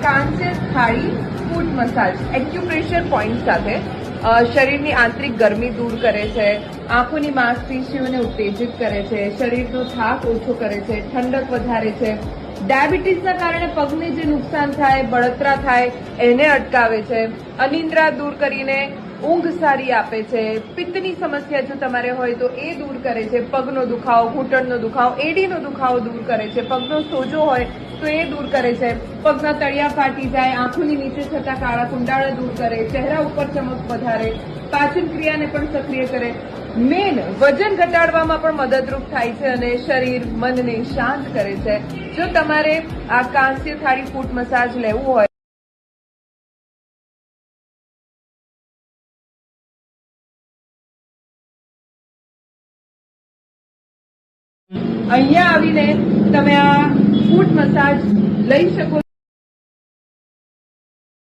કાંસ્ય થાળી ફૂટ massage acupressure point સાથે શરીરની આંતરિક ગરમી દૂર કરે છે, આંખોની માંસપેશીઓને ઉત્તેજિત કરે છે, શરીરનો થાક ઓછો કરે છે, ઠંડક વધારે છે, ડાયાબિટીસના કારણે પગને જે નુકસાન થાય, બળતરા થાય એને અટકાવે છે, અનિદ્રા દૂર કરીને ઊંઘ સારી આપે છે, પિત્તની સમસ્યા જો તમારે હોય તો એ દૂર કરે છે, પગનો દુખાવો, ઘૂંટણનો દુખાવો, એડીનો દુખાવો દૂર કરે છે, પગનો સોજો હોય તો એ દૂર કરે છે, પગના તળિયા ફાટી જાય, આંખોની નીચે થતા કાળા કુંડાળા દૂર કરે, ચહેરા ઉપર ચમક વધારે, પાચન ક્રિયાને પણ સક્રિય કરે, મેન વજન ઘટાડવામાં પણ મદદરૂપ થાય છે અને શરીર મનને શાંત કરે છે. જો તમારે આ કાંસ્ય થાળી ફૂટ મસાજ લેવું હોય અહીંયા આવીને તમે આ ફૂટ મસાજ લઈ શકો.